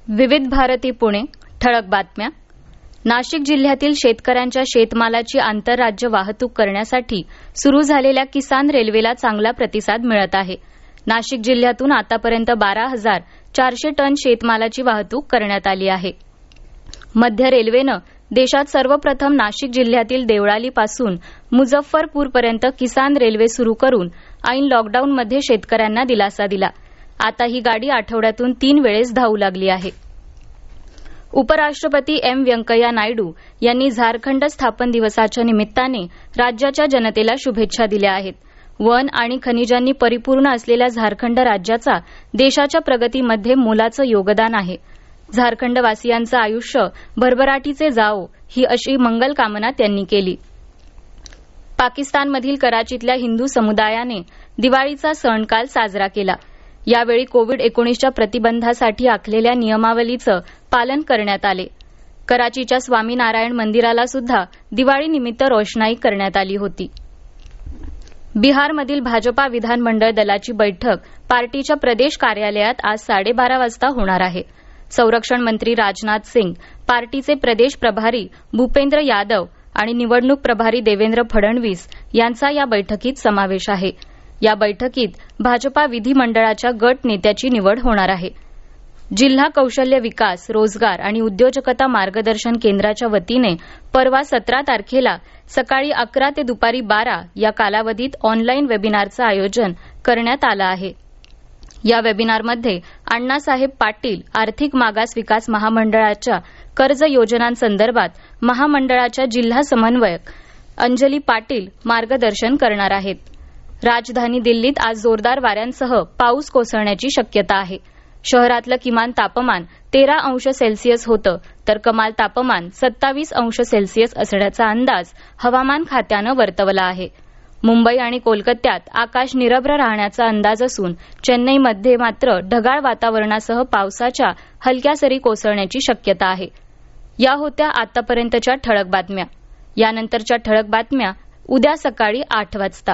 विविध भारती पुणे ठळक बातम्या. नाशिक जिल्ह्यातील शेतकऱ्यांच्या शेतमालाची आंतरराज्य वाहतूक करण्यासाठी सुरू झालेल्या किसान रेल्वेला चांगला प्रतिसाद मिळत आहे. नाशिक जिल्ह्यातून आतापर्यंत 12,400 टन शेतमालाची वाहतूक करण्यात आली आहे. मध्य रेल्वेनं देशात सर्वप्रथम नाशिक जिल्ह्यातील देवळालीपासून मुझफ्फरपूरपर्यंत किसान रेल्वे सुरू करून ऐन लॉकडाऊनमध्ये शेतकऱ्यांना दिलासा दिला. आता ही गाडी आठवड्यातून 3 वेळेस धावू लागली आहे. उपराष्ट्रपती एम व्यंकय्या नायडू यांनी झारखंड स्थापन दिवसाच्या निमित्ताने राज्याच्या जनतेला शुभेच्छा दिल्या आहेत. वन आणि खनिजांनी परिपूर्ण असलेल्या झारखंड राज्याचा देशाच्या प्रगतीमध्ये मोलाचं योगदान आहे. झारखंडवासियांचं आयुष्य भरभराटीचे जावो ही अशी मंगल कामना त्यांनी केली. पाकिस्तानमधील कराचीतल्या हिंदू समुदायाने दिवाळीचा सण काल साजरा केला. यावेळी कोविड-19च्या प्रतिबंधासाठी आखलेल्या नियमावलीचं पालन करण्यात आले. कराचीच्या स्वामीनारायण मंदिराला सुद्धा दिवाळीनिमित्त रोषणाई करण्यात आली होती. बिहारमधील भाजपा विधानमंडळ दलाची बैठक पार्टीच्या प्रदेश कार्यालयात आज 12:30 वाजता होणार आहे. संरक्षण मंत्री राजनाथ सिंग, पार्टीचे प्रदेश प्रभारी भूपेंद्र यादव आणि निवडणूक प्रभारी देवेंद्र फडणवीस यांचा या बैठकीत समावेश आहे. या बैठकीत भाजपा विधिमंडळाच्या गट नेत्याची निवड होणार आहे. जिल्हा कौशल्य विकास, रोजगार आणि उद्योजकता मार्गदर्शन केंद्राच्या वतीने परवा 17 तारखेला सकाळी 11 ते दुपारी 12 या कालावधीत ऑनलाईन वेबिनारचं आयोजन करण्यात आलं आहे. या वेबिनारमध्ये अण्णासाहेब पाटील आर्थिक मागास विकास महामंडळाच्या कर्ज योजनांसंदर्भात महामंडळाच्या जिल्हा समन्वयक अंजली पाटील मार्गदर्शन करणार आहेत. राजधानी दिल्लीत आज जोरदार वाऱ्यांसह पाऊस कोसळण्याची शक्यता आहे. शहरातलं किमान तापमान 13 अंश सेल्सिअस होतं तर कमाल तापमान 27 अंश सेल्सिअस असण्याचा अंदाज हवामान खात्यानं वर्तवला आहे. मुंबई आणि कोलकात्यात आकाश निरभ्र राहण्याचा अंदाज असून चेन्नईमध्ये मात्र ढगाळ वातावरणासह पावसाच्या हलक्या सरी कोसळण्याची शक्यता आहे. या होत्या आतापर्यंतच्या ठळक बातम्या. यानंतरच्या ठळक बातम्या उद्या सकाळी 8 वाजता.